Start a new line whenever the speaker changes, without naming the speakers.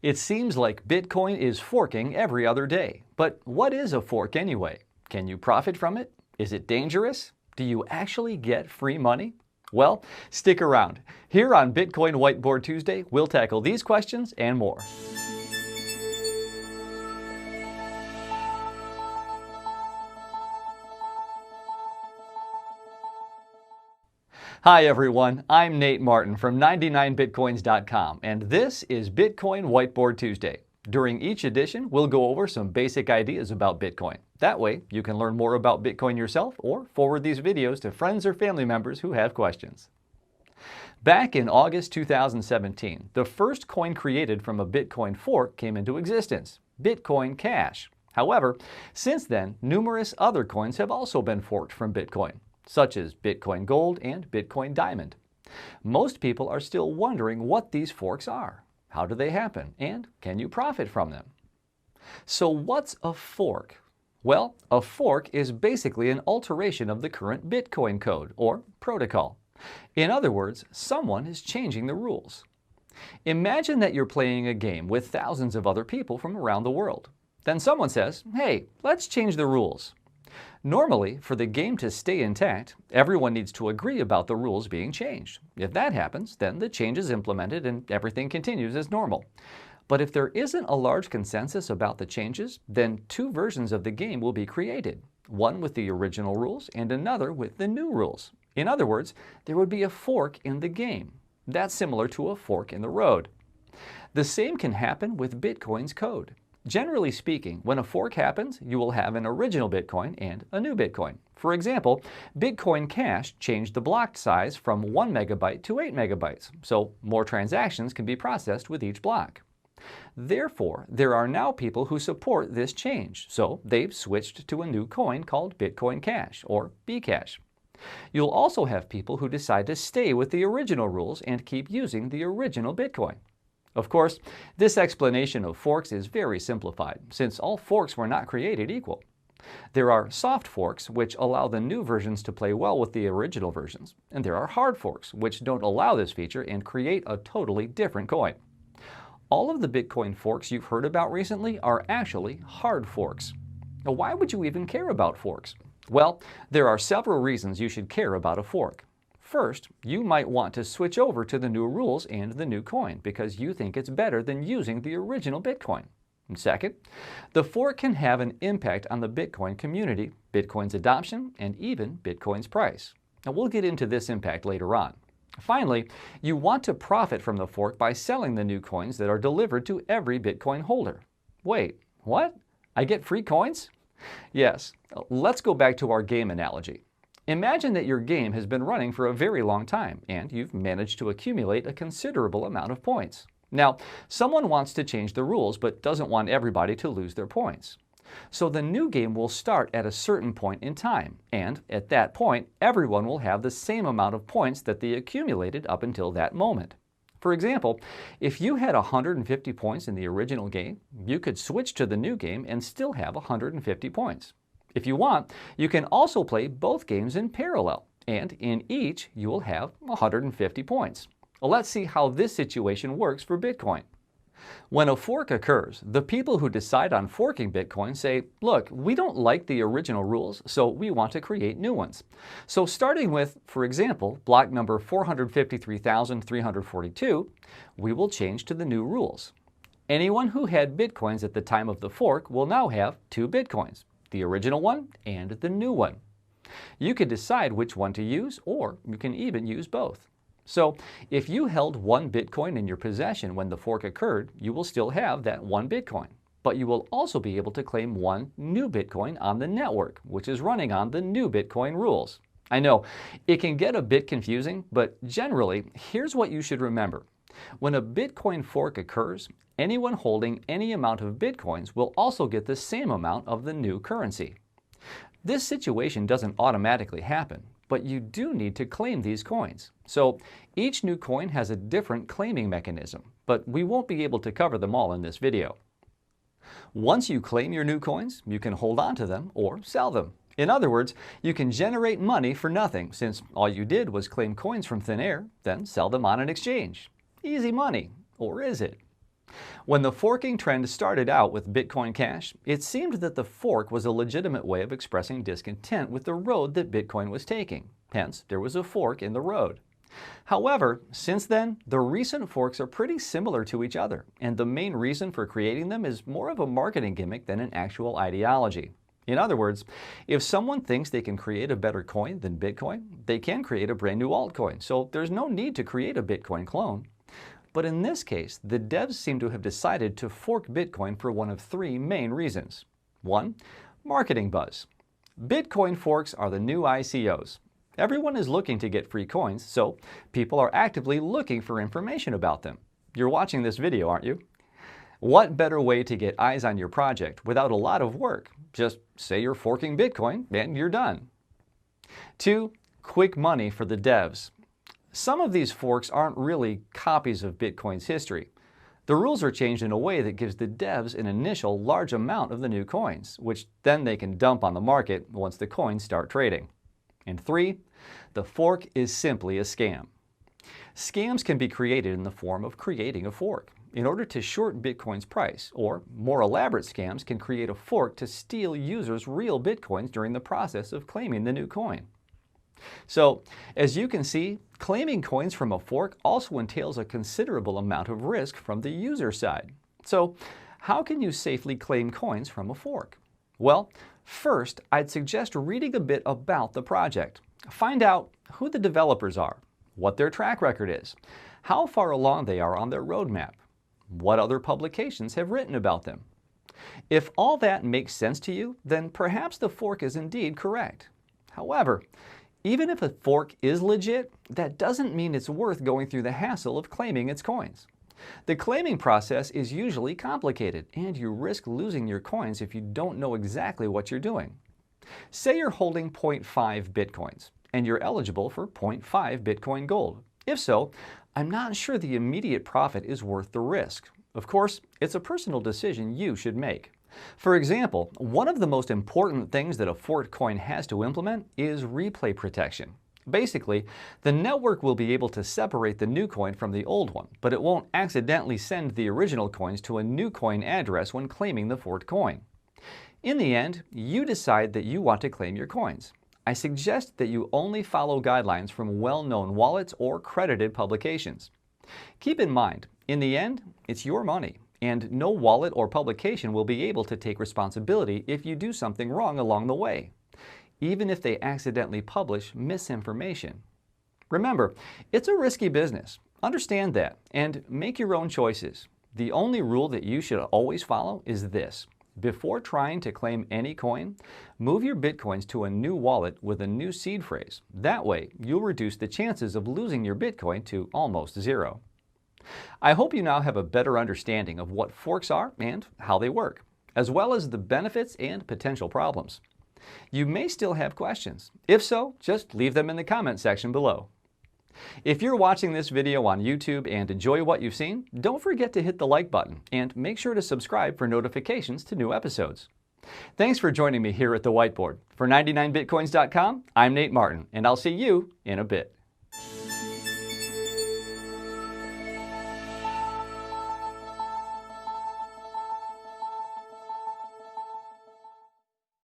It seems like Bitcoin is forking every other day. But what is a fork anyway? Can you profit from it? Is it dangerous? Do you actually get free money? Well, stick around. Here on Bitcoin Whiteboard Tuesday, we'll tackle these questions and more. Hi everyone, I'm Nate Martin from 99bitcoins.com, and this is Bitcoin Whiteboard Tuesday. During each edition, we'll go over some basic ideas about Bitcoin. That way, you can learn more about Bitcoin yourself or forward these videos to friends or family members who have questions. Back in August 2017, the first coin created from a Bitcoin fork came into existence, Bitcoin Cash. However, since then, numerous other coins have also been forked from Bitcoin, such as Bitcoin Gold and Bitcoin Diamond. Most people are still wondering what these forks are. How do they happen? And can you profit from them? So what's a fork? Well, a fork is basically an alteration of the current Bitcoin code, or protocol. In other words, someone is changing the rules. Imagine that you're playing a game with thousands of other people from around the world. Then someone says, "Hey, let's change the rules." Normally, for the game to stay intact, everyone needs to agree about the rules being changed. If that happens, then the change is implemented and everything continues as normal. But if there isn't a large consensus about the changes, then two versions of the game will be created, one with the original rules and another with the new rules. In other words, there would be a fork in the game. That's similar to a fork in the road. The same can happen with Bitcoin's code. Generally speaking, when a fork happens, you will have an original Bitcoin and a new Bitcoin. For example, Bitcoin Cash changed the block size from 1 megabyte to 8 megabytes, so more transactions can be processed with each block. Therefore, there are now people who support this change, so they've switched to a new coin called Bitcoin Cash, or Bcash. You'll also have people who decide to stay with the original rules and keep using the original Bitcoin. Of course, this explanation of forks is very simplified, since all forks were not created equal. There are soft forks, which allow the new versions to play well with the original versions, and there are hard forks, which don't allow this feature and create a totally different coin. All of the Bitcoin forks you've heard about recently are actually hard forks. Now, why would you even care about forks? Well, there are several reasons you should care about a fork. First, you might want to switch over to the new rules and the new coin because you think it's better than using the original Bitcoin. And second, the fork can have an impact on the Bitcoin community, Bitcoin's adoption, and even Bitcoin's price. Now, we'll get into this impact later on. Finally, you want to profit from the fork by selling the new coins that are delivered to every Bitcoin holder. Wait, what? I get free coins? Yes. Let's go back to our game analogy. Imagine that your game has been running for a very long time and you've managed to accumulate a considerable amount of points. Now, someone wants to change the rules but doesn't want everybody to lose their points. So the new game will start at a certain point in time, and at that point, everyone will have the same amount of points that they accumulated up until that moment. For example, if you had 150 points in the original game, you could switch to the new game and still have 150 points. If you want, you can also play both games in parallel, and in each you will have 150 points. Well, let's see how this situation works for Bitcoin. When a fork occurs, the people who decide on forking Bitcoin say, "Look, we don't like the original rules, so we want to create new ones." So starting with, for example, block number 453,342, we will change to the new rules. Anyone who had Bitcoins at the time of the fork will now have two Bitcoins, the original one and the new one. You can decide which one to use, or you can even use both. So if you held one Bitcoin in your possession when the fork occurred, you will still have that one Bitcoin. But you will also be able to claim one new Bitcoin on the network, which is running on the new Bitcoin rules. I know, it can get a bit confusing, but generally, here's what you should remember. When a Bitcoin fork occurs, anyone holding any amount of Bitcoins will also get the same amount of the new currency. This situation doesn't automatically happen, but you do need to claim these coins. So each new coin has a different claiming mechanism, but we won't be able to cover them all in this video. Once you claim your new coins, you can hold on to them or sell them. In other words, you can generate money for nothing since all you did was claim coins from thin air, then sell them on an exchange. Easy money, or is it? When the forking trend started out with Bitcoin Cash, it seemed that the fork was a legitimate way of expressing discontent with the road that Bitcoin was taking. Hence, there was a fork in the road. However, since then, the recent forks are pretty similar to each other, and the main reason for creating them is more of a marketing gimmick than an actual ideology. In other words, if someone thinks they can create a better coin than Bitcoin, they can create a brand new altcoin, so there's no need to create a Bitcoin clone. But in this case, the devs seem to have decided to fork Bitcoin for one of three main reasons. 1. Marketing buzz. Bitcoin forks are the new ICOs. Everyone is looking to get free coins, so people are actively looking for information about them. You're watching this video, aren't you? What better way to get eyes on your project without a lot of work? Just say you're forking Bitcoin and you're done. 2. Quick money for the devs. Some of these forks aren't really copies of Bitcoin's history. The rules are changed in a way that gives the devs an initial large amount of the new coins, which then they can dump on the market once the coins start trading. And 3. The fork is simply a scam. Scams can be created in the form of creating a fork in order to short Bitcoin's price, or more elaborate scams can create a fork to steal users' real Bitcoins during the process of claiming the new coin. So, as you can see, claiming coins from a fork also entails a considerable amount of risk from the user side. So, how can you safely claim coins from a fork? Well, first, I'd suggest reading a bit about the project. Find out who the developers are, what their track record is, how far along they are on their roadmap, what other publications have written about them. If all that makes sense to you, then perhaps the fork is indeed correct. However, even if a fork is legit, that doesn't mean it's worth going through the hassle of claiming its coins. The claiming process is usually complicated, and you risk losing your coins if you don't know exactly what you're doing. Say you're holding 0.5 Bitcoins, and you're eligible for 0.5 Bitcoin Gold. If so, I'm not sure the immediate profit is worth the risk. Of course, it's a personal decision you should make. For example, one of the most important things that a forked coin has to implement is replay protection. Basically, the network will be able to separate the new coin from the old one, but it won't accidentally send the original coins to a new coin address when claiming the forked coin. In the end, you decide that you want to claim your coins. I suggest that you only follow guidelines from well-known wallets or credited publications. Keep in mind, in the end, it's your money, and no wallet or publication will be able to take responsibility if you do something wrong along the way, even if they accidentally publish misinformation. Remember, it's a risky business. Understand that, and make your own choices. The only rule that you should always follow is this. Before trying to claim any coin, move your Bitcoins to a new wallet with a new seed phrase. That way, you'll reduce the chances of losing your Bitcoin to almost zero. I hope you now have a better understanding of what forks are and how they work, as well as the benefits and potential problems. You may still have questions. If so, just leave them in the comment section below. If you're watching this video on YouTube and enjoy what you've seen, don't forget to hit the like button and make sure to subscribe for notifications to new episodes. Thanks for joining me here at the whiteboard. For 99bitcoins.com, I'm Nate Martin, and I'll see you in a bit.